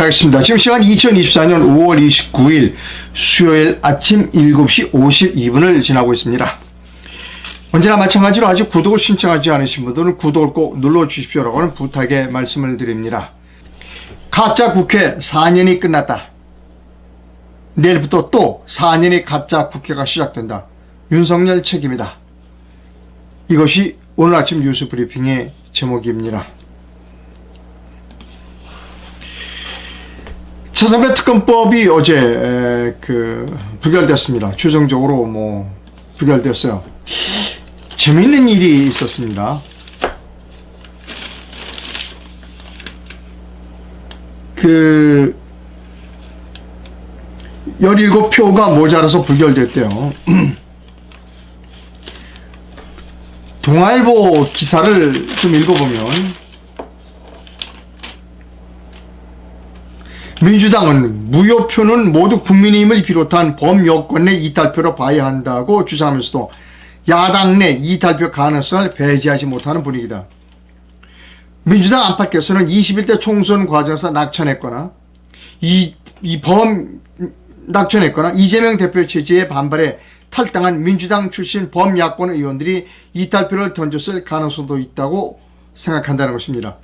하겠습니다. 지금 시간 2024년 5월 29일 수요일 아침 7시 52분을 지나고 있습니다. 언제나 마찬가지로 아직 구독을 신청하지 않으신 분들은 구독을 꼭 눌러주십시오라고 하는 부탁의 말씀을 드립니다. 가짜 국회 4년이 끝났다. 내일부터 또 4년의 가짜 국회가 시작된다. 윤석열 책임이다. 이것이 오늘 아침 뉴스 브리핑의 제목입니다. 차상배 특검법이 어제 부결됐습니다. 최종적으로 부결됐어요. 재미있는 일이 있었습니다. 17표가 모자라서 부결됐대요. 동아일보 기사를 좀 읽어보면 민주당은 무효표는 모두 국민의힘을 비롯한 범여권 내 이탈표로 봐야 한다고 주장하면서도 야당 내 이탈표 가능성을 배제하지 못하는 분위기다. 민주당 안팎에서는 21대 총선 과정에서 낙천했거나 낙천했거나 이재명 대표 체제에 반발해 탈당한 민주당 출신 범야권 의원들이 이탈표를 던졌을 가능성도 있다고 생각한다는 것입니다.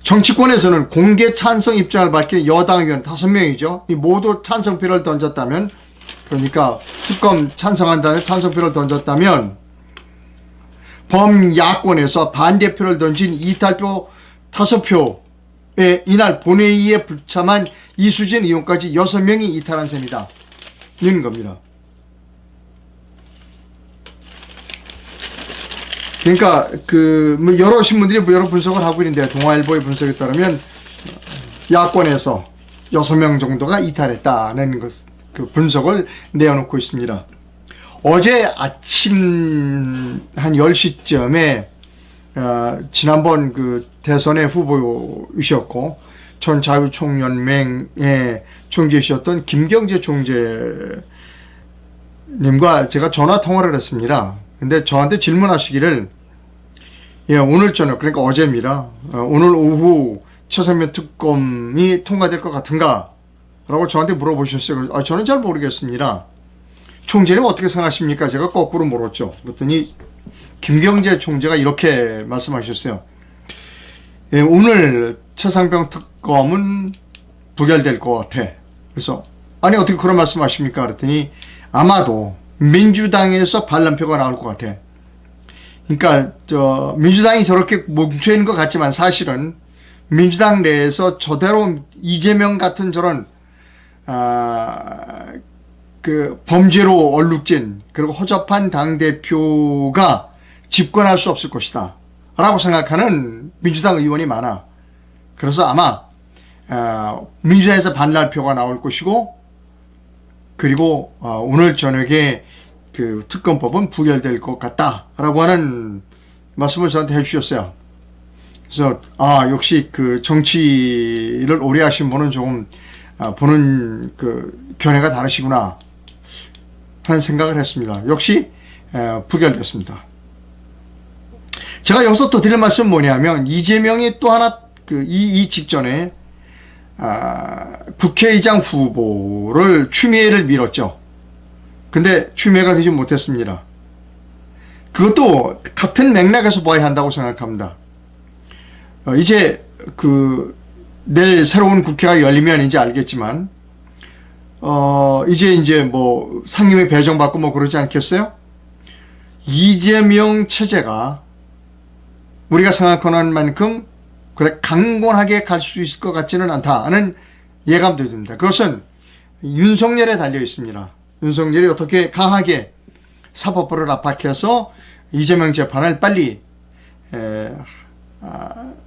정치권에서는 공개 찬성 입장을 밝힌 여당 의원 5명이죠. 모두 찬성표를 던졌다면, 그러니까 특검 찬성한다는 찬성표를 던졌다면 범야권에서 반대표를 던진 이탈표 5표에 이날 본회의에 불참한 이수진 의원까지 6명이 이탈한 셈이다. 이런 겁니다. 그러니까 여러 신문들이 여러 분석을 하고 있는데, 동아일보의 분석에 따르면 야권에서 6명 정도가 이탈했다는 분석을 내어놓고 있습니다. 어제 아침 한 10시쯤에 지난번 대선의 후보이셨고 전 자유총연맹의 총재이셨던 김경재 총재님과 제가 전화 통화를 했습니다. 근데 저한테 질문하시기를, 오늘 저녁, 그러니까 어제입니다. 오늘 오후 최상면 특검이 통과될 것 같은가? 라고 저한테 물어보셨어요. 저는 잘 모르겠습니다. 총재님 어떻게 생각하십니까? 제가 거꾸로 물었죠. 그랬더니 김경재 총재가 이렇게 말씀하셨어요. 오늘 최상병 특검은 부결될 것 같아. 그래서 아니 어떻게 그런 말씀하십니까? 그랬더니 아마도 민주당에서 반란표가 나올 것 같아. 그러니까 민주당이 저렇게 뭉쳐있는 것 같지만 사실은 민주당 내에서 저대로 이재명 같은 저런 범죄로 얼룩진 그리고 허접한 당대표가 집권할 수 없을 것이다 라고 생각하는 민주당 의원이 많아. 그래서 아마 민주당에서 반란표가 나올 것이고, 그리고 오늘 저녁에 특검법은 부결될 것 같다 라고 하는 말씀을 저한테 해주셨어요. 그래서 역시 정치를 오래 하신 분은 조금 보는 견해가 다르시구나 하는 생각을 했습니다. 역시 부결됐습니다. 제가 여기서 또 드릴 말씀은 뭐냐면, 이재명이 또 하나 이 직전에 국회의장 후보를 추미애를 밀었죠. 근데 추미애가 되지 못했습니다. 그것도 같은 맥락에서 봐야 한다고 생각합니다. 이제 내일 새로운 국회가 열리면 이제 알겠지만, 이제 상임위 배정받고 그러지 않겠어요? 이재명 체제가 우리가 생각하는 만큼 강건하게 갈 수 있을 것 같지는 않다는 예감도 듭니다. 그것은 윤석열에 달려 있습니다. 윤석열이 어떻게 강하게 사법부를 압박해서 이재명 재판을 빨리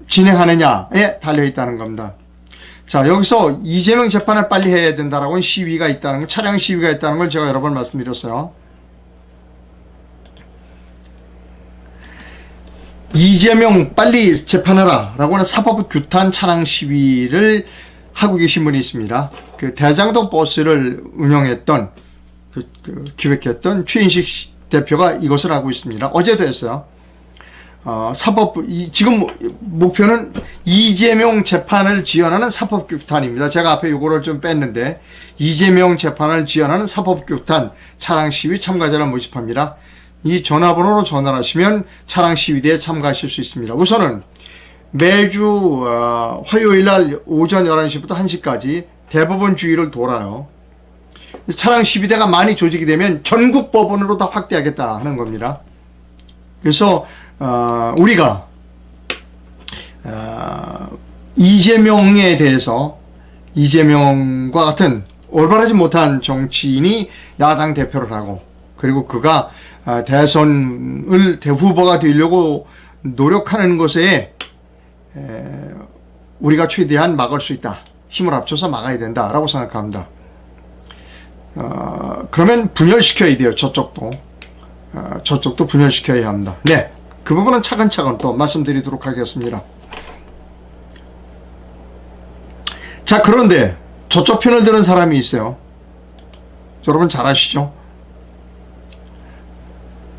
진행하느냐에 달려 있다는 겁니다. 자, 여기서 이재명 재판을 빨리 해야 된다라고 시위가 있다는 거, 차량 시위가 있다는 걸 제가 여러 번 말씀드렸어요. 이재명 빨리 재판하라 라고 하는 사법부 규탄 차량 시위를 하고 계신 분이 있습니다. 대장동 버스를 운영했던 기획했던 최인식 대표가 이것을 하고 있습니다. 어제도 했어요. 지금 목표는 이재명 재판을 지원하는 사법규탄입니다. 제가 앞에 요거를 좀 뺐는데, 이재명 재판을 지원하는 사법규탄 차량 시위 참가자를 모집합니다. 이 전화번호로 전화를 하시면 차량 시위대에 참가하실 수 있습니다. 우선은 매주 화요일 날 오전 11시부터 1시까지 대법원 주위를 돌아요. 차량 시위대가 많이 조직이 되면 전국 법원으로 다 확대하겠다 하는 겁니다. 그래서 우리가 이재명에 대해서, 이재명과 같은 올바르지 못한 정치인이 야당 대표를 하고, 그리고 그가 대선을 대후보가 되려고 노력하는 것에 우리가 최대한 막을 수 있다. 힘을 합쳐서 막아야 된다라고 생각합니다. 그러면 분열시켜야 돼요. 저쪽도 분열시켜야 합니다. 네, 그 부분은 차근차근 또 말씀드리도록 하겠습니다. 자, 그런데 저쪽 편을 드는 사람이 있어요. 여러분 잘 아시죠?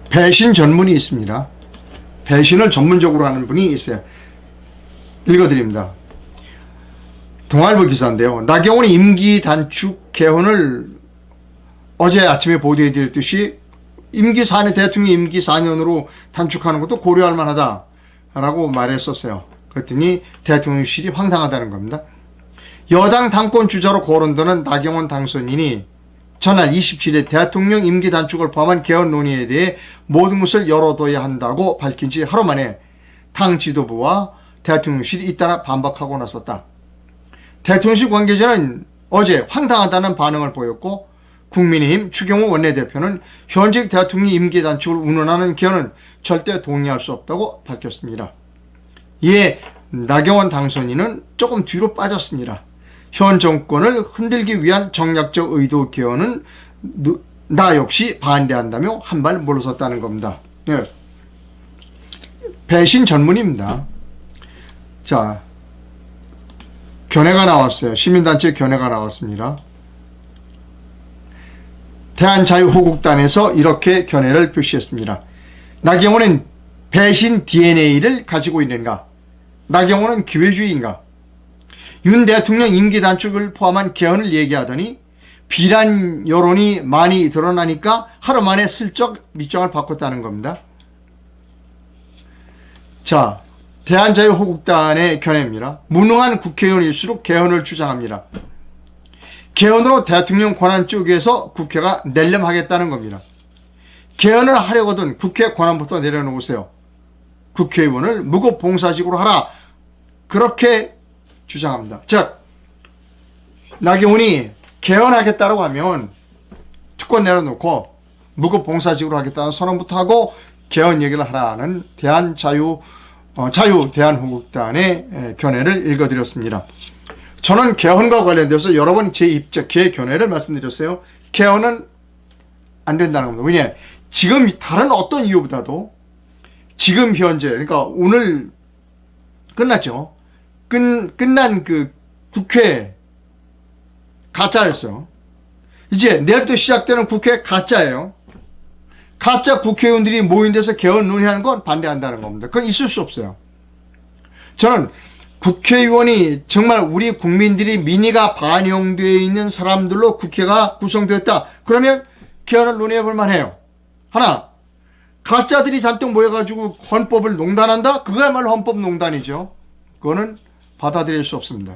배신 전문이 있습니다. 배신을 전문적으로 하는 분이 있어요. 읽어드립니다. 동아일보 기사인데요. 나경원이 임기 단축 개헌을 어제 아침에 보도해드렸듯이 대통령 임기 4년으로 단축하는 것도 고려할 만하다라고 말했었어요. 그랬더니 대통령실이 황당하다는 겁니다. 여당 당권 주자로 거론되는 나경원 당선인이 전날 27일 대통령 임기 단축을 포함한 개헌 논의에 대해 모든 것을 열어둬야 한다고 밝힌 지 하루 만에 당 지도부와 대통령실이 잇따라 반박하고 나섰다. 대통령실 관계자는 어제 황당하다는 반응을 보였고, 국민의힘 추경호 원내대표는 현직 대통령 임기 단축을 운운하는 개헌은 절대 동의할 수 없다고 밝혔습니다. 이에 나경원 당선인은 조금 뒤로 빠졌습니다. 현 정권을 흔들기 위한 정략적 의도 개헌은 나 역시 반대한다며 한 발 물러섰다는 겁니다. 네. 배신 전문입니다. 자, 견해가 나왔어요. 시민단체 견해가 나왔습니다. 대한자유호국단에서 이렇게 견해를 표시했습니다. 나경원은 배신 DNA를 가지고 있는가? 나경원은 기회주의인가? 윤 대통령 임기 단축을 포함한 개헌을 얘기하더니 비난 여론이 많이 드러나니까 하루 만에 슬쩍 밑장을 바꿨다는 겁니다. 자, 대한자유호국단의 견해입니다. 무능한 국회의원일수록 개헌을 주장합니다. 개헌으로 대통령 권한 쪽에서 국회가 낼름하겠다는 겁니다. 개헌을 하려거든 국회 권한부터 내려놓으세요. 국회의원을 무급봉사직으로 하라. 그렇게 주장합니다. 즉, 나경원이 개헌하겠다고 하면 특권 내려놓고 무급봉사직으로 하겠다는 선언부터 하고 개헌 얘기를 하라는 대한호국단의 견해를 읽어드렸습니다. 저는 개헌과 관련돼서 여러 번 제 견해를 말씀드렸어요. 개헌은 안 된다는 겁니다. 왜냐? 지금 다른 어떤 이유보다도 지금 현재, 그러니까 오늘 끝났죠. 끝난 그 국회 가짜였어요. 이제 내일부터 시작되는 국회 가짜예요. 가짜 국회의원들이 모인 데서 개헌 논의하는 건 반대한다는 겁니다. 그건 있을 수 없어요. 저는 국회의원이 정말 우리 국민들이 민의가 반영되어 있는 사람들로 국회가 구성되었다. 그러면 개헌을 논의해 볼 만해요. 하나, 가짜들이 잔뜩 모여가지고 헌법을 농단한다? 그거야말로 헌법농단이죠. 그거는 받아들일 수 없습니다.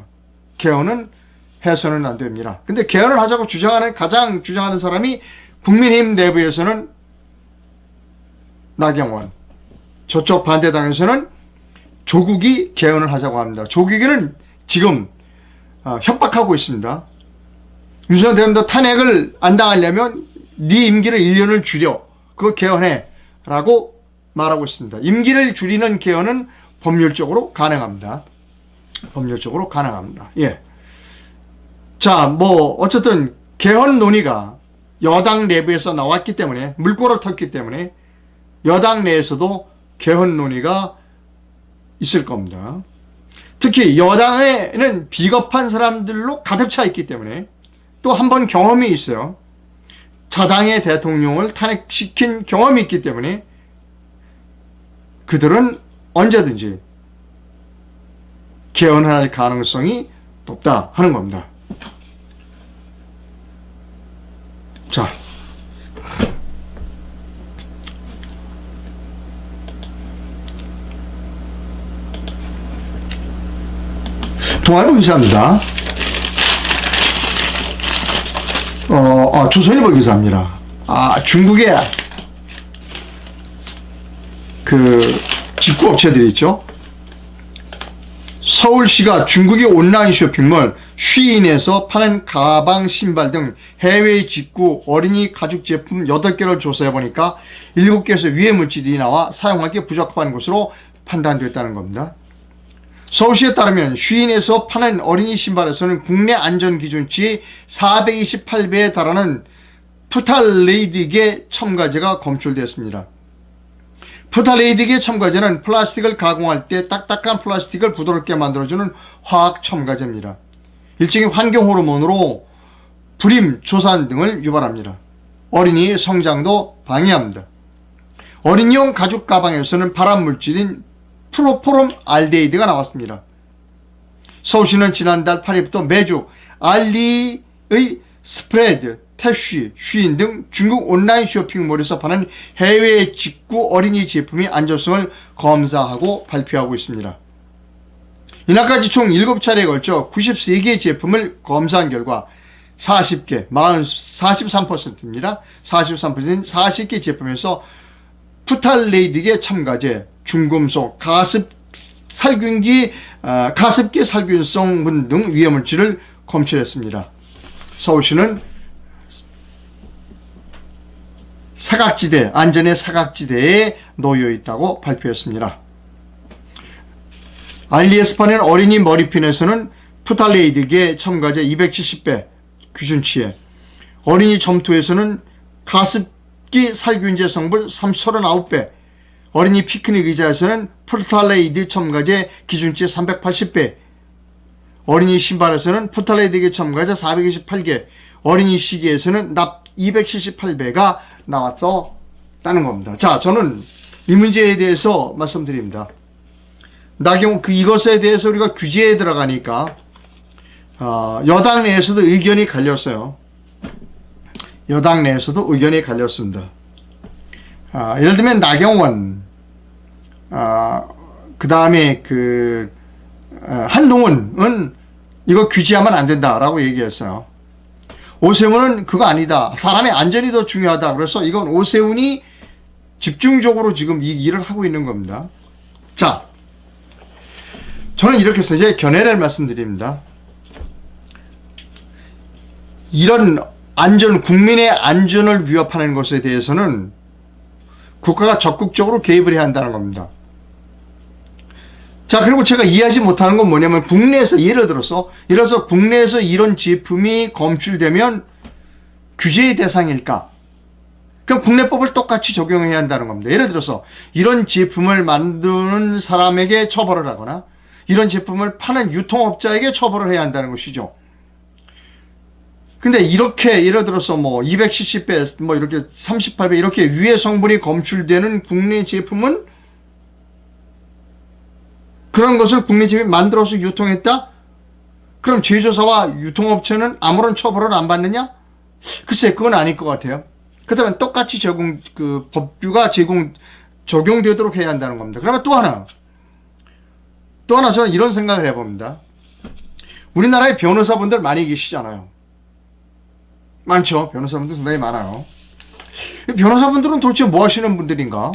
개헌은 해서는 안 됩니다. 근데 개헌을 하자고 가장 주장하는 사람이 국민의힘 내부에서는 나경원, 저쪽 반대당에서는 조국이 개헌을 하자고 합니다. 조국이는 지금 협박하고 있습니다. 윤석열 대통령 탄핵을 안 당하려면 네 임기를 1년을 줄여. 그거 개헌해. 라고 말하고 있습니다. 임기를 줄이는 개헌은 법률적으로 가능합니다. 법률적으로 가능합니다. 예. 자, 어쨌든 개헌 논의가 여당 내부에서 나왔기 때문에, 물꼬를 텄기 때문에 여당 내에서도 개헌 논의가 있을 겁니다. 특히 여당에는 비겁한 사람들로 가득 차 있기 때문에 또 한 번 경험이 있어요. 자당의 대통령을 탄핵시킨 경험이 있기 때문에 그들은 언제든지 개헌할 가능성이 높다 하는 겁니다. 자, 동아일보 기사입니다. 조선일보 기사입니다. 중국의 그 직구업체들이 있죠. 서울시가 중국의 온라인 쇼핑몰 쉬인에서 파는 가방, 신발 등 해외 직구 어린이 가죽 제품 8개를 조사해보니까 7개에서 유해 물질이 나와 사용하기에 부적합한 것으로 판단됐다는 겁니다. 서울시에 따르면 쉬인에서 파는 어린이 신발에서는 국내 안전기준치 428배에 달하는 푸탈레이드계 첨가제가 검출되었습니다. 푸탈레이드계 첨가제는 플라스틱을 가공할 때 딱딱한 플라스틱을 부드럽게 만들어주는 화학 첨가제입니다. 일종의 환경 호르몬으로 불임, 조산 등을 유발합니다. 어린이의 성장도 방해합니다. 어린이용 가죽 가방에서는 발암 물질인 프로포름 알데히드가 나왔습니다. 서울시는 지난달 8일부터 매주 알리의 스프레드, 태쉬, 쉬인 등 중국 온라인 쇼핑몰에서 파는 해외 직구 어린이 제품의 안전성을 검사하고 발표하고 있습니다. 이날까지 총 7차례에 걸쳐 93개 제품을 검사한 결과 40개, 43%입니다. 43%인 40개 제품에서 푸탈레이드계 첨가제, 중금속, 가습기 살균성분 등 위해물질을 검출했습니다. 서울시는 사각지대, 안전의 사각지대에 놓여 있다고 발표했습니다. 알리에스파는 어린이 머리핀에서는 푸탈레이드계 첨가제 270배 기준치에, 어린이 점토에서는 가습기 살균제 성분 39배, 어린이 피크닉 의자에서는 푸탈레이드 첨가제 기준치 380배, 어린이 신발에서는 푸탈레이드계 첨가제 428개, 어린이 시계에서는 납 278배가 나왔다는 겁니다. 자, 저는 이 문제에 대해서 말씀드립니다. 이것에 대해서 우리가 규제에 들어가니까 여당 내에서도 의견이 갈렸어요. 여당 내에서도 의견이 갈렸습니다. 예를 들면 나경원, 그 다음에 한동훈은 이거 규제하면 안 된다라고 얘기했어요. 오세훈은 그거 아니다. 사람의 안전이 더 중요하다. 그래서 이건 오세훈이 집중적으로 지금 이 일을 하고 있는 겁니다. 자, 저는 이렇게 해서 이제 견해를 말씀드립니다. 이런 국민의 안전을 위협하는 것에 대해서는 국가가 적극적으로 개입을 해야 한다는 겁니다. 자, 그리고 제가 이해하지 못하는 건 뭐냐면 국내에서 예를 들어서 국내에서 이런 제품이 검출되면 규제의 대상일까? 그럼 국내법을 똑같이 적용해야 한다는 겁니다. 예를 들어서 이런 제품을 만드는 사람에게 처벌을 하거나 이런 제품을 파는 유통업자에게 처벌을 해야 한다는 것이죠. 근데 이렇게 예를 들어서 270배, 이렇게 38배 이렇게 유해 성분이 검출되는 국내 제품은 그런 것을 국내 제품이 만들어서 유통했다? 그럼 제조사와 유통업체는 아무런 처벌을 안 받느냐? 글쎄, 그건 아닐 것 같아요. 그렇다면 똑같이 법규가 적용되도록 해야 한다는 겁니다. 그러면 또 하나 저는 이런 생각을 해봅니다. 우리나라에 변호사분들 많이 계시잖아요. 많죠. 변호사분들 상당히 많아요. 변호사분들은 도대체 뭐 하시는 분들인가?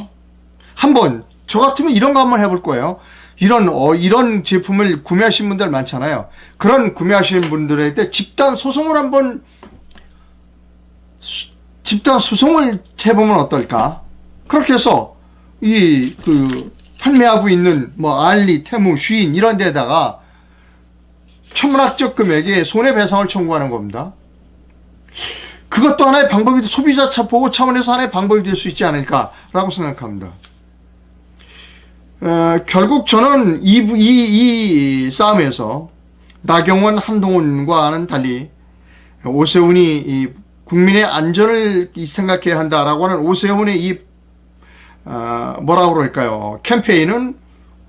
저 같으면 이런 거 한번 해볼 거예요. 이런 제품을 구매하신 분들 많잖아요. 그런 구매하시는 분들한테 집단 소송을 해보면 어떨까? 그렇게 해서 판매하고 있는 알리, 테무, 쉬인 이런 데다가 천문학적 금액의 손해배상을 청구하는 겁니다. 그것도 하나의 방법이, 소비자 보호 차원에서 하나의 방법이 될 수 있지 않을까라고 생각합니다. 결국 저는 이 싸움에서 나경원, 한동훈과는 달리 오세훈이 국민의 안전을 생각해야 한다라고 하는 오세훈의 이 뭐라고 그럴까요? 캠페인은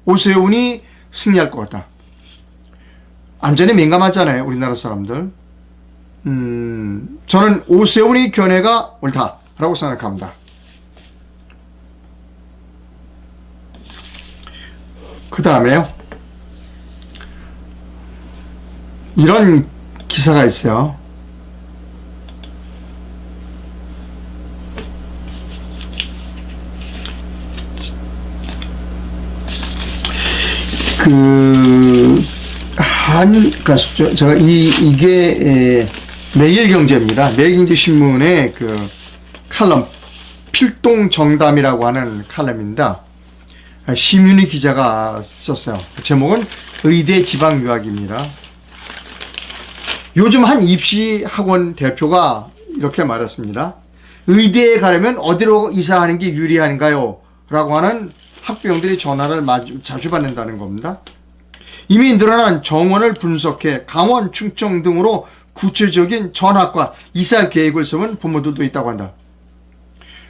오세훈이 승리할 것 같다. 안전에 민감하잖아요, 우리나라 사람들. 저는 오세훈의 견해가 옳다라고 생각합니다. 그 다음에요, 이런 기사가 있어요. 그러니까 제가 이게 매일경제입니다. 매일경제신문의 그 칼럼 필동정담이라고 하는 칼럼입니다. 심윤희 기자가 썼어요. 제목은 의대 지방유학입니다. 요즘 한 입시학원 대표가 이렇게 말했습니다. 의대에 가려면 어디로 이사하는 게 유리한가요? 라고 하는 학부형들이 전화를 자주 받는다는 겁니다. 이미 늘어난 정원을 분석해 강원, 충청 등으로 구체적인 전학과 이사 계획을 세운 부모들도 있다고 한다.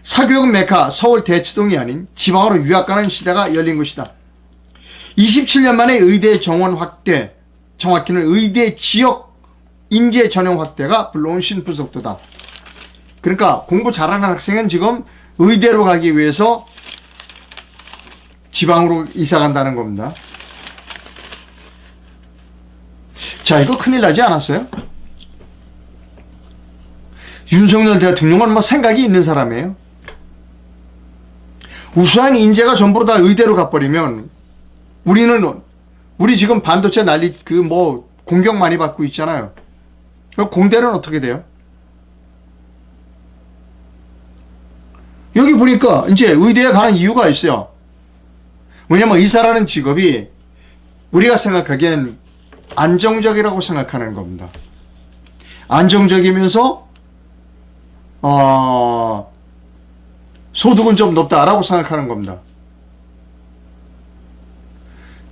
사교육 메카 서울 대치동이 아닌 지방으로 유학 가는 시대가 열린 것이다. 27년 만에 의대 정원 확대, 정확히는 의대 지역 인재 전형 확대가 불러온 신분속도다. 그러니까 공부 잘하는 학생은 지금 의대로 가기 위해서 지방으로 이사 간다는 겁니다. 자, 이거 큰일 나지 않았어요? 윤석열 대통령은 뭐 생각이 있는 사람이에요. 우수한 인재가 전부 다 의대로 가버리면 우리 지금 반도체 난리 공격 많이 받고 있잖아요. 그럼 공대는 어떻게 돼요? 여기 보니까 이제 의대에 가는 이유가 있어요. 왜냐면 의사라는 직업이 우리가 생각하기엔 안정적이라고 생각하는 겁니다. 안정적이면서 소득은 좀 높다라고 생각하는 겁니다.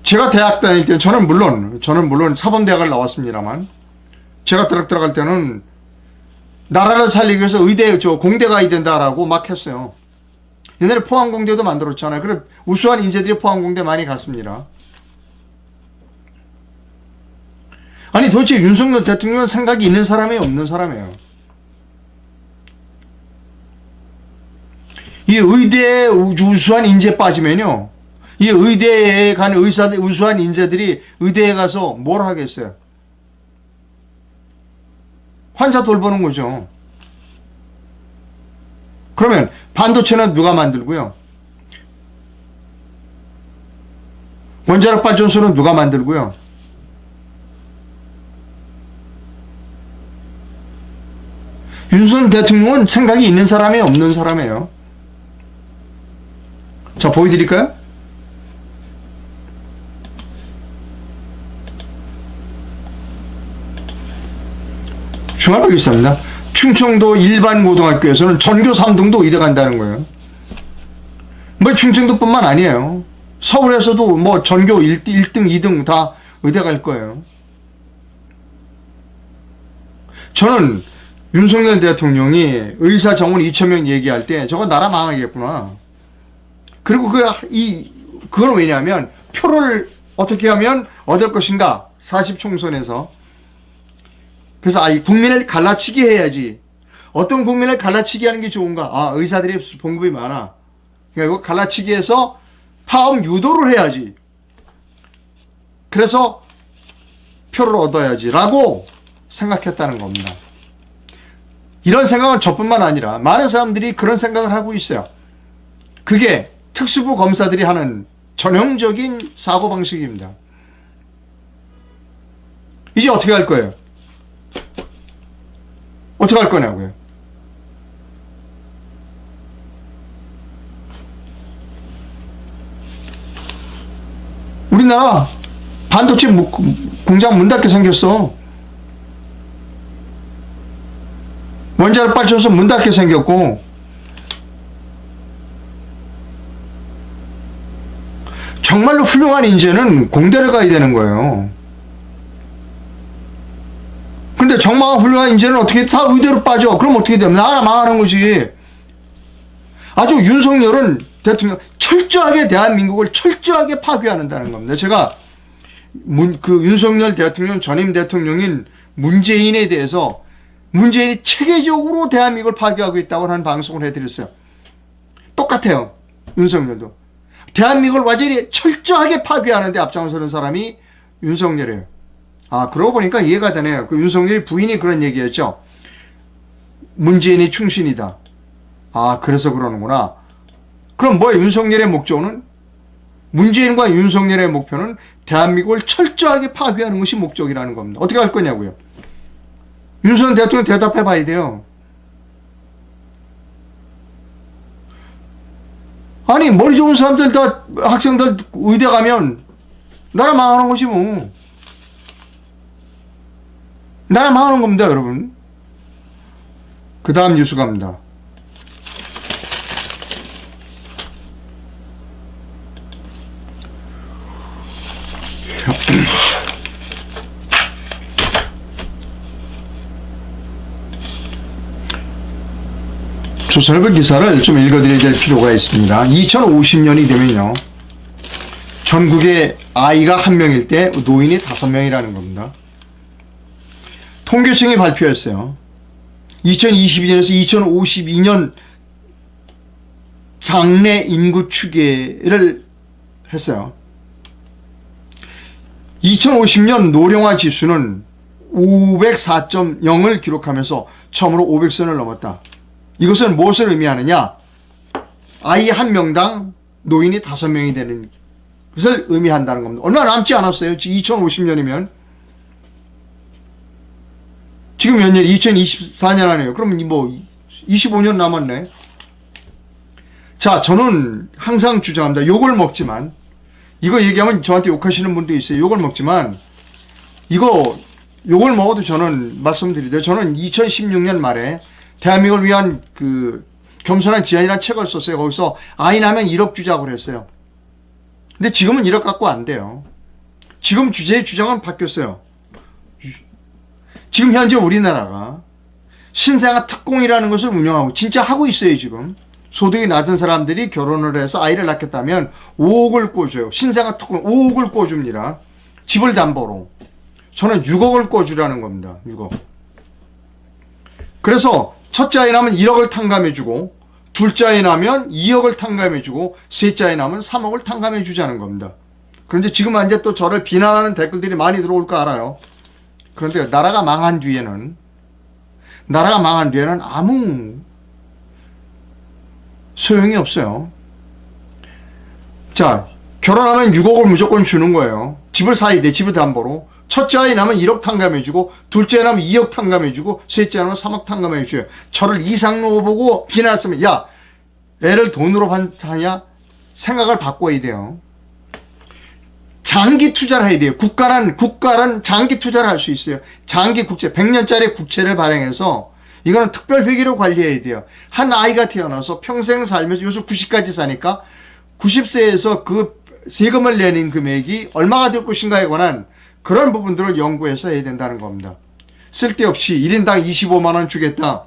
제가 대학 다닐 때 저는 물론 사범대학을 나왔습니다만 제가 대학 들어갈 때는 나라를 살리기 위해서 공대 가야 된다라고 막 했어요. 옛날에 포항공대도 만들었잖아요. 그래 우수한 인재들이 포항공대 많이 갔습니다. 아니 도대체 윤석열 대통령은 생각이 있는 사람이에요, 없는 사람이에요? 이 의대에 우수한 인재 빠지면요, 이 의대에 가는 우수한 인재들이 의대에 가서 뭘 하겠어요? 환자 돌보는 거죠. 그러면 반도체는 누가 만들고요? 원자력 발전소는 누가 만들고요? 윤석열 대통령은 생각이 있는 사람이에요, 없는 사람이에요? 자, 보여드릴까요? 중앙일보 기사입니다. 충청도 일반 고등학교에서는 전교 3등도 의대 간다는 거예요. 뭐 충청도뿐만 아니에요. 서울에서도 뭐 전교 1등, 2등 다 의대 갈 거예요. 저는 윤석열 대통령이 의사 정원 2,000명 얘기할 때 저거 나라 망하겠구나. 그리고 그건 왜냐하면 표를 어떻게 하면 얻을 것인가, 40총선에서. 그래서 이 국민을 갈라치기 해야지. 어떤 국민을 갈라치기 하는 게 좋은가? 의사들이 봉급이 많아. 그러니까 이거 갈라치기 해서 파업 유도를 해야지. 그래서 표를 얻어야지 라고 생각했다는 겁니다. 이런 생각은 저뿐만 아니라 많은 사람들이 그런 생각을 하고 있어요. 그게 특수부 검사들이 하는 전형적인 사고방식입니다. 이제 어떻게 할 거예요? 어떻게 할 거냐고요? 우리나라 반도체 공장 문 닫게 생겼어. 원자력 발전소 문 닫게 생겼고, 정말로 훌륭한 인재는 공대를 가야 되는 거예요. 근데 정말 훌륭한 인재는 어떻게 다 의대로 빠져? 그럼 어떻게 됩니까? 나라 망하는 거지. 아주 윤석열은 대통령 철저하게 대한민국을 철저하게 파괴한다는 겁니다. 제가 윤석열 대통령 전임 대통령인 문재인에 대해서 문재인이 체계적으로 대한민국을 파괴하고 있다고 하는 방송을 해드렸어요. 똑같아요. 윤석열도. 대한민국을 완전히 철저하게 파괴하는데 앞장서는 사람이 윤석열이에요. 아, 그러고 보니까 이해가 되네요. 그 윤석열이 부인이 그런 얘기했죠. 문재인이 충신이다. 아, 그래서 그러는구나. 그럼 뭐예요? 윤석열의 목적은? 문재인과 윤석열의 목표는 대한민국을 철저하게 파괴하는 것이 목적이라는 겁니다. 어떻게 할 거냐고요? 윤석열 대통령 대답해 봐야 돼요. 아니, 머리 좋은 사람들 다, 학생들 의대 가면 나라 망하는 것이 뭐. 나라 망하는 겁니다, 여러분. 그 다음 뉴스 갑니다. 조선일보 기사를 좀 읽어드려야 될 필요가 있습니다. 2050년이 되면요, 전국에 아이가 1명일 때 노인이 5명이라는 겁니다. 통계청이 발표했어요. 2022년에서 2052년 장래 인구 추계를 했어요. 2050년 노령화 지수는 504.0을 기록하면서 처음으로 500선을 넘었다. 이것은 무엇을 의미하느냐? 아이 1명당 노인이 5명이 되는 것을 의미한다는 겁니다. 얼마 남지 않았어요. 2050년이면. 지금 몇 년? 2024년 아니에요. 그럼 뭐 25년 남았네. 자, 저는 항상 주장합니다. 욕을 먹지만, 이거 얘기하면 저한테 욕하시는 분도 있어요. 욕을 먹지만, 욕을 먹어도 저는 말씀드리되, 저는 2016년 말에 대한민국을 위한 그 겸손한 지안이라는 책을 썼어요. 거기서 아이 낳으면 1억 주자고 그랬어요. 근데 지금은 1억 갖고 안 돼요. 지금 주제의 주장은 바뀌었어요. 지금 현재 우리나라가 신생아 특공이라는 것을 운영하고 진짜 하고 있어요. 지금 소득이 낮은 사람들이 결혼을 해서 아이를 낳겠다면 5억을 꿔줘요. 신생아 특공 5억을 꿔줍니다. 집을 담보로. 저는 6억을 꿔주라는 겁니다. 6억. 그래서 첫째 아이 낳으면 1억을 탕감해주고, 둘째 아이 낳으면 2억을 탕감해주고, 셋째 아이 낳으면 3억을 탕감해주자는 겁니다. 그런데 지금 이제 또 저를 비난하는 댓글들이 많이 들어올 거 알아요. 그런데 나라가 망한 뒤에는 아무 소용이 없어요. 자, 결혼하면 6억을 무조건 주는 거예요. 집을 사야 돼. 집을 담보로. 첫째 아이 낳으면 1억 탕감해주고, 둘째 아이 낳으면 2억 탕감해주고, 셋째 아이 낳으면 3억 탕감해줘요. 저를 이상로 보고 비난했으면, 야, 애를 돈으로 하냐? 생각을 바꿔야 돼요. 장기 투자를 해야 돼요. 국가는 장기 투자를 할 수 있어요. 장기 국채, 100년짜리 국채를 발행해서, 이거는 특별회계로 관리해야 돼요. 한 아이가 태어나서 평생 살면서 요즘 90까지 사니까 90세에서 그 세금을 내는 금액이 얼마가 될 것인가에 관한 그런 부분들을 연구해서 해야 된다는 겁니다. 쓸데없이 1인당 25만원 주겠다.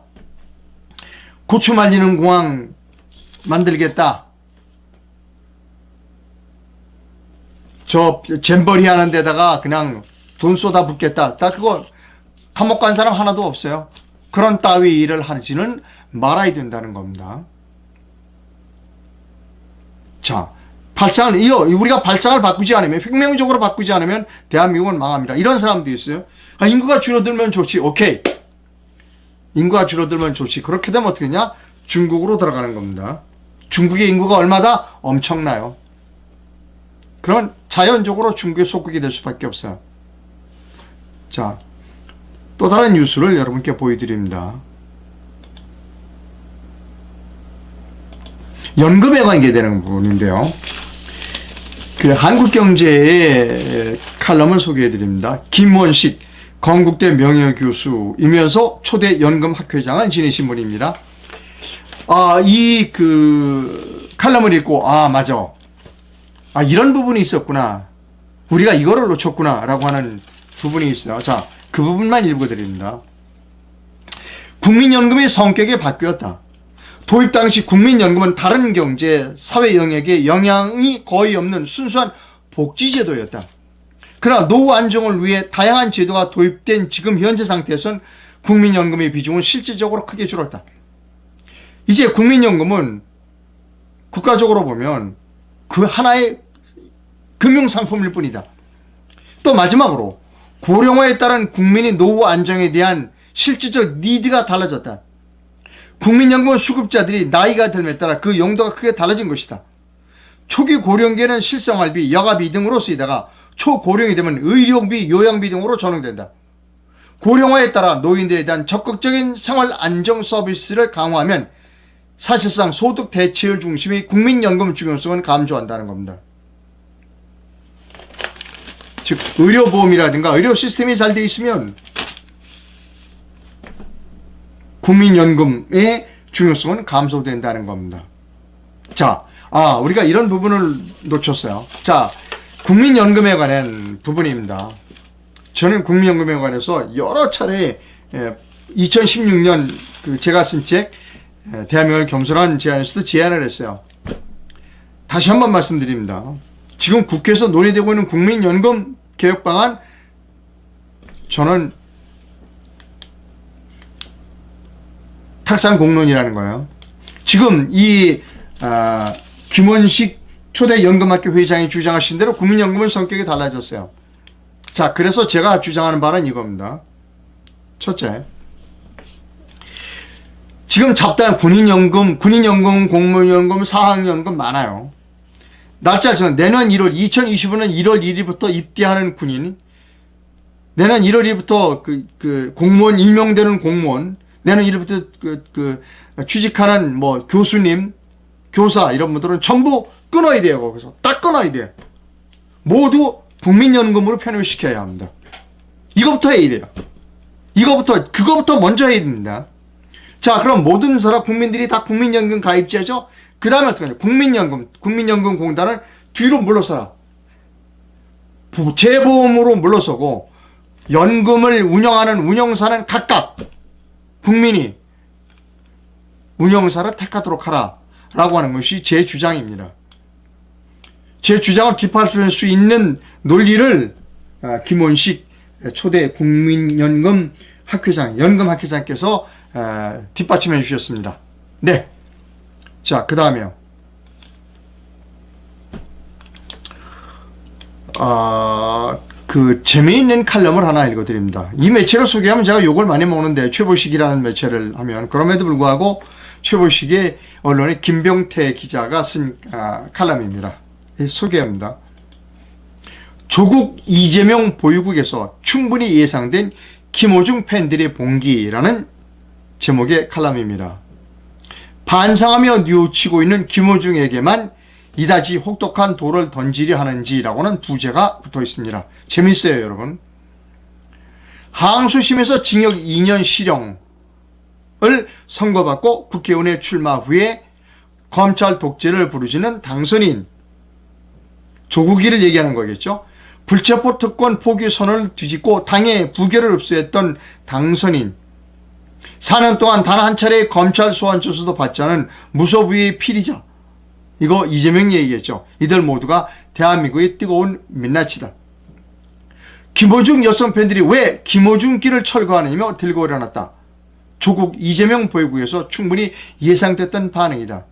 고추 말리는 공항 만들겠다. 저 잼버리 하는 데다가 그냥 돈 쏟아 붓겠다. 딱 그거 감옥 간 사람 하나도 없어요. 그런 따위 일을 하지는 말아야 된다는 겁니다. 자, 우리가 발상을 바꾸지 않으면, 혁명적으로 바꾸지 않으면 대한민국은 망합니다. 이런 사람도 있어요. 아, 인구가 줄어들면 좋지. 오케이. 인구가 줄어들면 좋지. 그렇게 되면 어떻게 되냐? 중국으로 들어가는 겁니다. 중국의 인구가 얼마다? 엄청나요. 그러면 자연적으로 중국의 속국이 될 수밖에 없어요. 자, 또 다른 뉴스를 여러분께 보여드립니다. 연금에 관계되는 부분인데요. 그 한국경제의 칼럼을 소개해드립니다. 김원식 건국대 명예교수이면서 초대 연금학회장을 지내신 분입니다. 이 칼럼을 읽고, 맞아. 이런 부분이 있었구나. 우리가 이거를 놓쳤구나. 라고 하는 부분이 있어요. 자, 그 부분만 읽어드립니다. 국민연금의 성격이 바뀌었다. 도입 당시 국민연금은 다른 경제, 사회 영역에 영향이 거의 없는 순수한 복지제도였다. 그러나 노후 안정을 위해 다양한 제도가 도입된 지금 현재 상태에선 국민연금의 비중은 실질적으로 크게 줄었다. 이제 국민연금은 국가적으로 보면 그 하나의 금융상품일 뿐이다. 또 마지막으로 고령화에 따른 국민의 노후 안정에 대한 실질적 니드가 달라졌다. 국민연금 수급자들이 나이가 들에 따라 그 용도가 크게 달라진 것이다. 초기 고령기에는 실생활비, 여가비 등으로 쓰이다가 초고령이 되면 의료비, 요양비 등으로 전용된다. 고령화에 따라 노인들에 대한 적극적인 생활 안정 서비스를 강화하면 사실상 소득 대체율 중심의 국민연금 중요성은 감소한다는 겁니다. 즉 의료보험이라든가 의료 시스템이 잘 돼 있으면 국민연금의 중요성은 감소된다는 겁니다. 자, 우리가 이런 부분을 놓쳤어요. 자, 국민연금에 관한 부분입니다. 저는 국민연금에 관해서 여러 차례 2016년 제가 쓴 책 대한민국을 겸손한 제안에서도 제안을 했어요. 다시 한번 말씀드립니다. 지금 국회에서 논의되고 있는 국민연금 개혁 방안, 저는 탁상공론이라는 거예요. 지금 이 김원식 초대 연금학교 회장이 주장하신 대로 국민연금은 성격이 달라졌어요. 자, 그래서 제가 주장하는 바는 이겁니다. 첫째, 지금 잡다한 군인연금, 공무원연금, 사학연금 많아요. 날짜는 내년 2025년 1월 1일부터 입대하는 군인, 내년 1월 1일부터 그 공무원 임용되는 공무원, 내년 1일부터 취직하는 교수님, 교사 이런 분들은 전부 끊어야 돼요. 거기서 딱 끊어야 돼요. 모두 국민연금으로 편입시켜야 합니다. 이거부터 해야 돼요. 그거부터 먼저 해야 됩니다. 자, 그럼 모든 사람 국민들이 다 국민연금 가입자죠? 그 다음에 어떻게 하냐? 국민연금공단은 뒤로 물러서라. 재보험으로 물러서고, 연금을 운영하는 운영사는 각각 국민이 운영사를 택하도록 하라. 라고 하는 것이 제 주장입니다. 제 주장을 뒷받침할 수 있는 논리를 김원식 초대 국민연금 학회장, 연금학회장께서 뒷받침해 주셨습니다. 네. 자, 그 다음에요. 재미있는 칼럼을 하나 읽어드립니다. 이 매체를 소개하면 제가 욕을 많이 먹는데, 최보식이라는 매체를 하면, 그럼에도 불구하고 최보식의 언론의 김병태 기자가 쓴 칼럼입니다. 소개합니다. 조국 이재명 보유국에서 충분히 예상된 김호중 팬들의 봉기라는 제목의 칼럼입니다. 반성하며 뉘우치고 있는 김호중에게만 이다지 혹독한 돌을 던지려 하는지라고는 부제가 붙어 있습니다. 재밌어요, 여러분. 항소심에서 징역 2년 실형을 선고받고 국회의원에 출마 후에 검찰 독재를 부르짖는 당선인, 조국이를 얘기하는 거겠죠. 불체포 특권 포기 선언을 뒤집고 당의 부결을 흡수했던 당선인, 4년 동안 단 한 차례의 검찰 소환 조사도 받지 않은 무소부의 피의자, 이거 이재명이 얘기했죠. 이들 모두가 대한민국의 뜨거운 민낯이다. 김호중 여성 팬들이 왜 김호중길을 철거하느냐며 들고 일어났다. 조국 이재명 보유국에서 충분히 예상됐던 반응이다.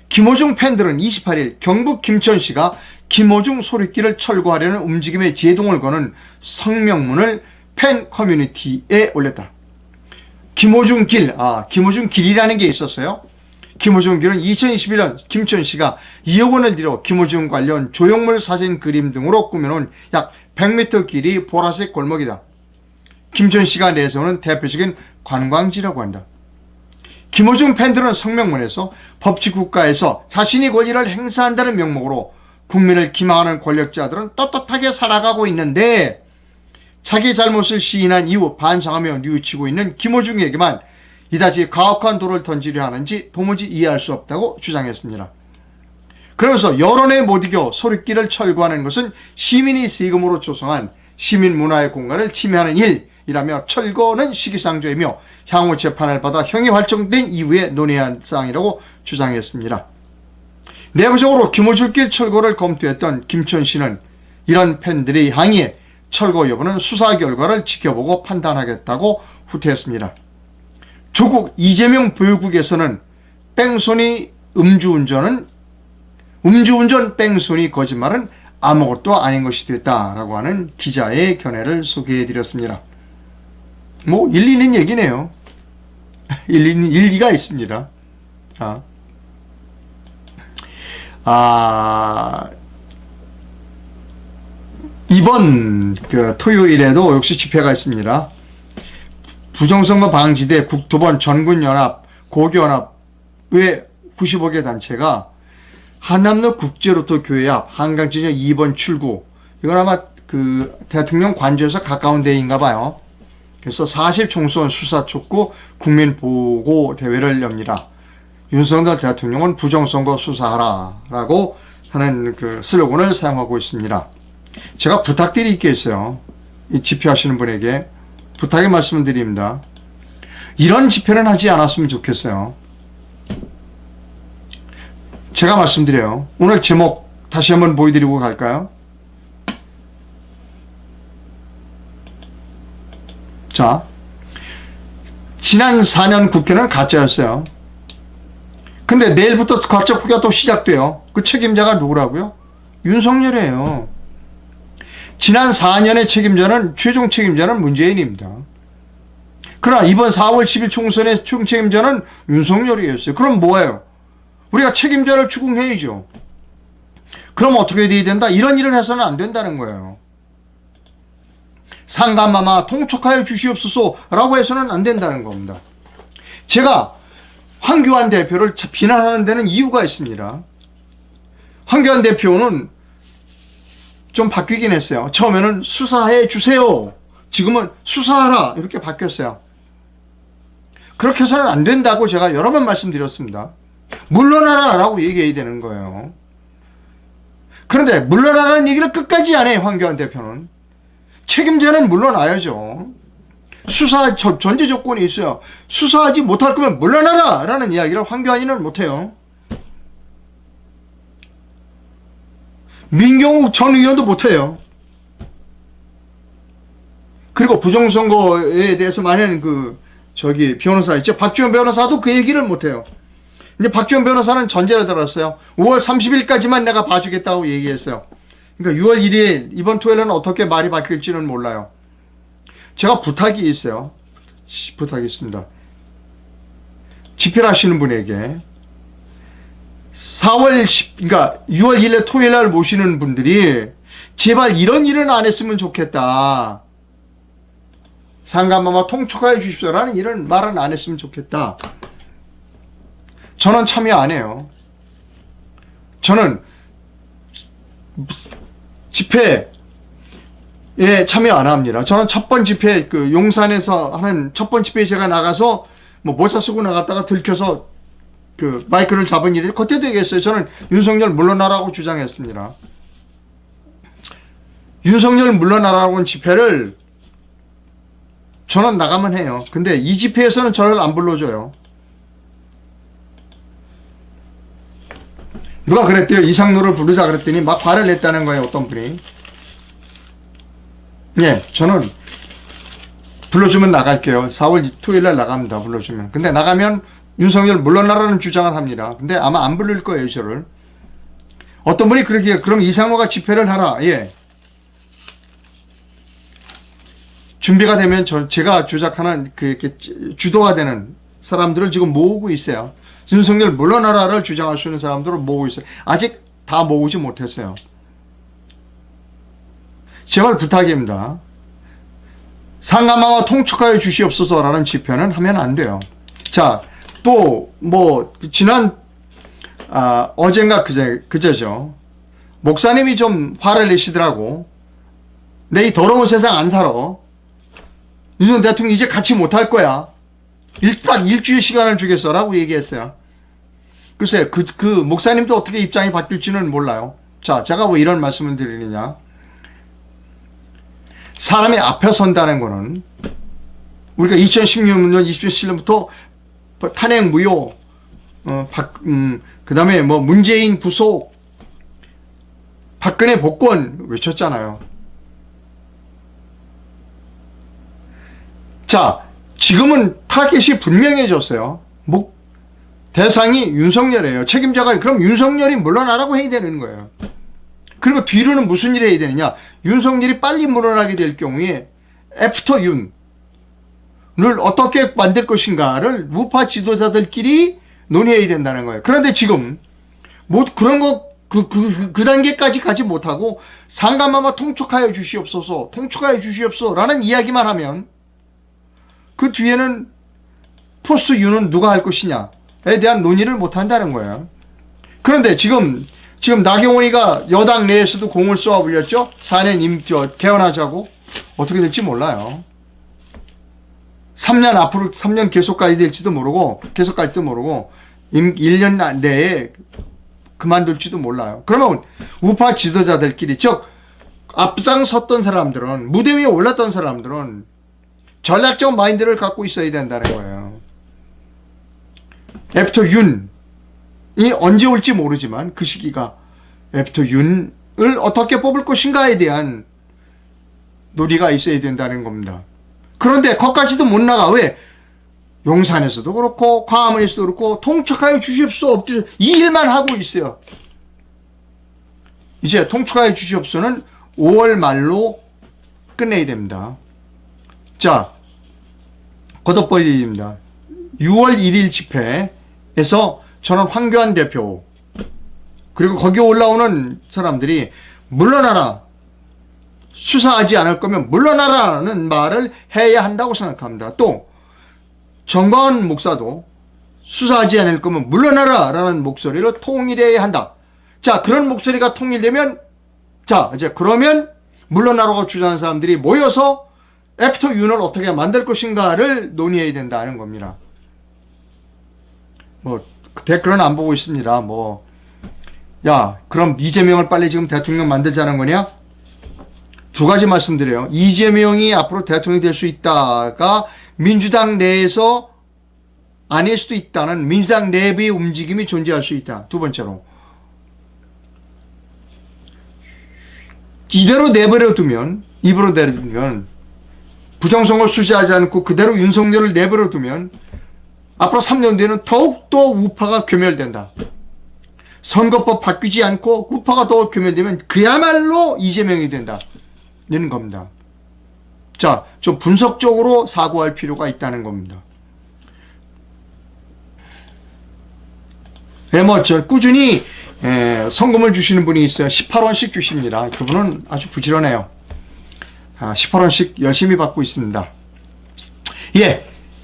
김호중 팬들은 28일 경북 김천시가 김호중 소리길을 철거하려는 움직임에 제동을 거는 성명문을 팬 커뮤니티에 올렸다. 김호중길이라는 게 있었어요. 김호중길은 2021년 김천시가 2억 원을 들여 김호중 관련 조형물 사진 그림 등으로 꾸며놓은 약 100m 길이 보라색 골목이다. 김천시가 내세우는 대표적인 관광지라고 한다. 김호중 팬들은 성명문에서 법치국가에서 자신이 권리를 행사한다는 명목으로 국민을 기망하는 권력자들은 떳떳하게 살아가고 있는데 자기 잘못을 시인한 이후 반성하며 뉘우치고 있는 김호중에게만 이다지 가혹한 돌을 던지려 하는지 도무지 이해할 수 없다고 주장했습니다. 그러면서 여론에 못 이겨 소리길을 철거하는 것은 시민이 세금으로 조성한 시민 문화의 공간을 침해하는 일, 이라며 철거는 시기상조이며 향후 재판을 받아 형이 확정된 이후에 논의해야 할 사항이라고 주장했습니다. 내부적으로 김호줄길 철거를 검토했던 김천 씨는 이런 팬들의 항의에 철거 여부는 수사 결과를 지켜보고 판단하겠다고 후퇴했습니다. 조국 이재명 보유국에서는 뺑소니 음주운전 뺑소니 거짓말은 아무것도 아닌 것이 됐다라고 하는 기자의 견해를 소개해드렸습니다. 뭐 일리 있는 얘기네요. 일리가 있습니다. 이번 토요일에도 역시 집회가 있습니다. 부정선거 방지대 국토본 전군연합 고교연합의 95개 단체가 한남로 국제로또 교회 앞 한강진역 2번 출구, 이건 아마 그 대통령 관저에서 가까운 데인가 봐요. 그래서 40 총선 수사 촉구 국민보고 대회를 엽니다. 윤석열 대통령은 부정선거 수사하라라고 하는 그 슬로건을 사용하고 있습니다. 제가 부탁드릴 게 있어요. 이 집회하시는 분에게 부탁의 말씀을 드립니다. 이런 집회는 하지 않았으면 좋겠어요. 제가 말씀드려요. 오늘 제목 다시 한번 보여드리고 갈까요? 자, 지난 4년 국회는 가짜였어요. 근데 내일부터 가짜 국회가 또 시작돼요. 그 책임자가 누구라고요? 윤석열이에요. 지난 4년의 책임자는, 최종 책임자는 문재인입니다. 그러나 이번 4월 10일 총선의 총 책임자는 윤석열이었어요. 그럼 뭐예요? 우리가 책임자를 추궁해야죠. 그럼 어떻게 돼야 된다? 이런 일을 해서는 안 된다는 거예요. 상감마마 통촉하여 주시옵소서 라고 해서는 안 된다는 겁니다. 제가 황교안 대표를 비난하는 데는 이유가 있습니다. 황교안 대표는 좀 바뀌긴 했어요. 처음에는 수사해 주세요. 지금은 수사하라 이렇게 바뀌었어요. 그렇게 해서는 안 된다고 제가 여러 번 말씀드렸습니다. 물러나라 라고 얘기해야 되는 거예요. 그런데 물러나라는 얘기를 끝까지 안 해요. 황교안 대표는. 책임자는 물러나야죠. 수사 전제 조건이 있어요. 수사하지 못할 거면 물러나라 라는 이야기를 황교안이는 못해요. 민경욱 전 의원도 못해요. 그리고 부정선거에 대해서 많은 변호사 있죠. 박주현 변호사도 그 얘기를 못해요. 이제 박주현 변호사는 전제를 들었어요. 5월 30일까지만 내가 봐주겠다고 얘기했어요. 그러니까 6월 1일 이번 토요일은 어떻게 말이 바뀔지는 몰라요. 제가 부탁이 있어요. 부탁이 있습니다. 집회를 하시는 분에게 6월 1일 토요일 날 모시는 분들이 제발 이런 일은 안 했으면 좋겠다. 상감마마 통촉하여 주십시오라는 이런 말은 안 했으면 좋겠다. 저는 참여 안 해요. 저는 집회에 참여 안 합니다. 저는 첫 번 집회, 용산에서 하는 첫 번 집회에 제가 나가서 모자 쓰고 나갔다가 들켜서 마이크를 잡은 일이 그때도 얘기했어요. 저는 윤석열 물러나라고 주장했습니다. 윤석열 물러나라고 하는 집회를 저는 나가면 해요. 근데 이 집회에서는 저를 안 불러줘요. 누가 그랬대요. 이상로를 부르자 그랬더니 막 화를 냈다는 거예요. 어떤 분이. 예, 저는 불러주면 나갈게요. 4월 토요일 날 나갑니다. 불러주면. 근데 나가면 윤석열 물러나라는 주장을 합니다. 근데 아마 안 부를 거예요. 저를. 어떤 분이 그러기에 그럼 이상로가 집회를 하라. 예. 준비가 되면 제가 조작하는 이렇게 주도가 되는 사람들을 지금 모으고 있어요. 윤석열 물러나라를 주장할 수 있는 사람들을 모으고 있어요. 아직 다 모으지 못했어요. 제발 부탁입니다. 상감마마 통촉하여 주시옵소서라는 집회는 하면 안 돼요. 자, 또 지난 어젠가 그제죠. 목사님이 좀 화를 내시더라고. 내 이 더러운 세상 안 살아. 윤석열 대통령 이제 같이 못할 거야. 딱 일주일 시간을 주겠어라고 얘기했어요. 글쎄, 그 목사님도 어떻게 입장이 바뀔지는 몰라요. 자, 제가 왜 이런 말씀을 드리느냐. 사람의 앞에 선다는 거는 우리가 2016년, 2017년부터 탄핵 무효, 그 다음에 뭐 문재인 구속, 박근혜 복권 외쳤잖아요. 자, 지금은 타겟이 분명해졌어요. 대상이 윤석열이에요. 책임자가 그럼 윤석열이 물러나라고 해야 되는 거예요. 그리고 뒤로는 무슨 일을 해야 되느냐. 윤석열이 빨리 물러나게 될 경우에 애프터 윤을 어떻게 만들 것인가를 우파 지도자들끼리 논의해야 된다는 거예요. 그런데 지금 뭐 그런 거 그 단계까지 가지 못하고 상감하마 통촉하여 주시옵소서, 통촉하여 주시옵소서라는 이야기만 하면 그 뒤에는 포스트 윤은 누가 할 것이냐에 대한 논의를 못 한다는 거예요. 그런데 지금 나경원이가 여당 내에서도 공을 쏘아 올렸죠. 4년 개헌하자고. 어떻게 될지 몰라요. 3년 앞으로 3년 계속 갈지도 모르고 1년 내에 그만둘지도 몰라요. 그러면 우파 지도자들끼리, 즉 앞장섰던 사람들은, 무대 위에 올랐던 사람들은 전략적 마인드를 갖고 있어야 된다는 거예요. 애프터 윤이 언제 올지 모르지만 그 시기가 애프터 윤을 어떻게 뽑을 것인가에 대한 논의가 있어야 된다는 겁니다. 그런데 거기까지도 못 나가. 왜? 용산에서도 그렇고 광화문에서도 그렇고 통촉하여 주시옵소서 이 일만 하고 있어요. 이제 통촉하여 주시옵소서는 5월 말로 끝내야 됩니다. 자, 거듭보여드립니다. 6월 1일 집회에서 저는 황교안 대표 그리고 거기 올라오는 사람들이 물러나라, 수사하지 않을 거면 물러나라는 말을 해야 한다고 생각합니다. 또 정광훈 목사도 수사하지 않을 거면 물러나라 라는 목소리를 통일해야 한다. 자, 그런 목소리가 통일되면, 자, 이제 그러면 물러나라고 주장하는 사람들이 모여서 애프터 윤을 어떻게 만들 것인가를 논의해야 된다는 겁니다. 뭐 댓글은 안 보고 있습니다. 야, 그럼 이재명을 빨리 지금 대통령 만들자는 거냐? 두 가지 말씀드려요. 이재명이 앞으로 대통령이 될 수 있다가 민주당 내에서 아닐 수도 있다는 민주당 내부의 움직임이 존재할 수 있다. 두 번째로, 이대로 내버려 두면, 입으로 내버려두면, 부정선거 수지하지 않고 그대로 윤석열을 내버려 두면 앞으로 3년 뒤에는 더욱더 우파가 괴멸된다. 선거법 바뀌지 않고 우파가 더 괴멸되면 그야말로 이재명이 된다. 는 겁니다. 자, 좀 분석적으로 사고할 필요가 있다는 겁니다. 저 꾸준히 성금을 주시는 분이 있어요. 18원씩 주십니다. 그분은 아주 부지런해요. 18원씩 열심히 받고 있습니다.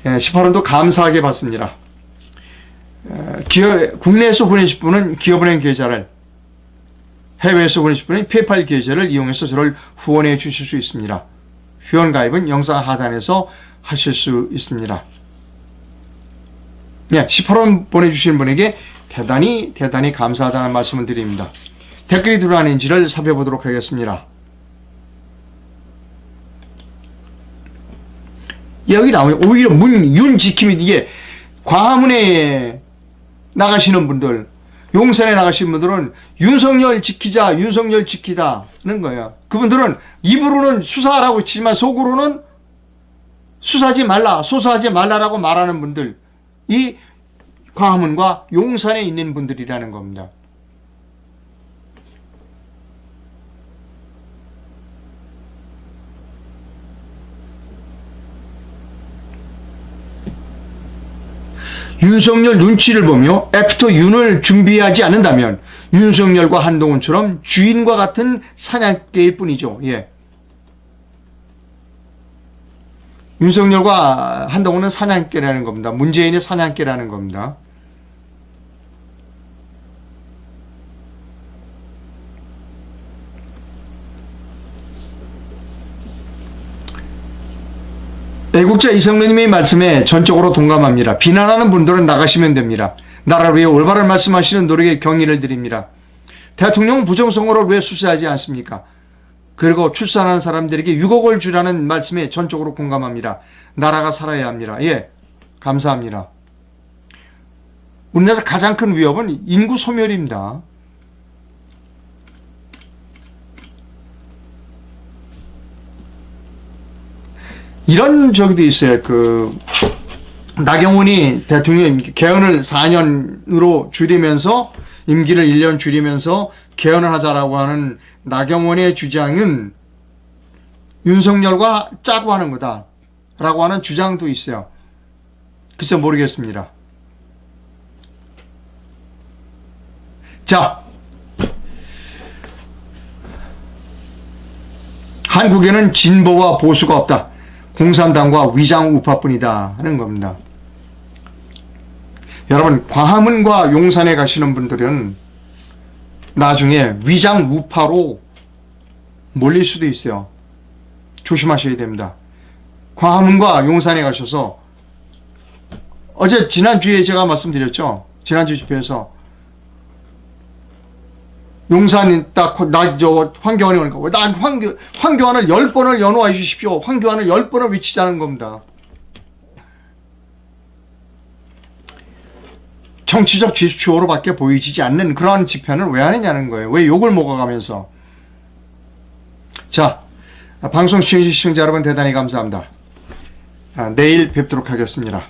18원도 감사하게 받습니다. 국내에서 보내실 분은 기업은행 계좌를, 해외에서 보내실 분은 페이팔 계좌를 이용해서 저를 후원해 주실 수 있습니다. 회원 가입은 영상 하단에서 하실 수 있습니다. 18원 보내주시는 분에게 대단히 감사하다는 말씀을 드립니다. 댓글이 들어왔는지를 살펴보도록 하겠습니다. 여기 나오면 오히려 윤 지킴이, 이게 광화문에 나가시는 분들, 용산에 나가신 분들은 윤석열 지키다는 거예요. 그분들은 입으로는 수사하라고 치지만 속으로는 수사하지 말라, 소수하지 말라라고 말하는 분들, 이 광화문과 용산에 있는 분들이라는 겁니다. 윤석열 눈치를 보며 애프터 윤을 준비하지 않는다면 윤석열과 한동훈처럼 주인과 같은 사냥개일 뿐이죠. 윤석열과 한동훈은 사냥개라는 겁니다. 문재인의 사냥개라는 겁니다. 애국자 이성래님의 말씀에 전적으로 동감합니다. 비난하는 분들은 나가시면 됩니다. 나라를 위해 올바른 말씀하시는 노력에 경의를 드립니다. 대통령 부정선거를 왜 수사하지 않습니까? 그리고 출산하는 사람들에게 6억을 주라는 말씀에 전적으로 공감합니다. 나라가 살아야 합니다. 예, 감사합니다. 우리나라에서 가장 큰 위협은 인구 소멸입니다. 이런 적도 있어요. 나경원이 대통령 개헌을 4년으로 줄이면서 임기를 1년 줄이면서 개헌을 하자라고 하는 나경원의 주장은 윤석열과 짜고 하는 거다라고 하는 주장도 있어요. 글쎄 모르겠습니다. 자, 한국에는 진보와 보수가 없다. 공산당과 위장 우파뿐이다 하는 겁니다. 여러분, 광화문과 용산에 가시는 분들은 나중에 위장 우파로 몰릴 수도 있어요. 조심하셔야 됩니다. 광화문과 용산에 가셔서 지난주에 제가 말씀드렸죠. 지난주 집회에서 용산이 황교안이 오니까 난 황교안을 10번을 연호해 주십시오. 황교안을 10번을 외치자는 겁니다. 정치적 제스처로밖에 보이지 않는 그러한 집회는 왜 하느냐는 거예요. 왜 욕을 먹어가면서. 자, 방송 시청자 여러분 대단히 감사합니다. 내일 뵙도록 하겠습니다.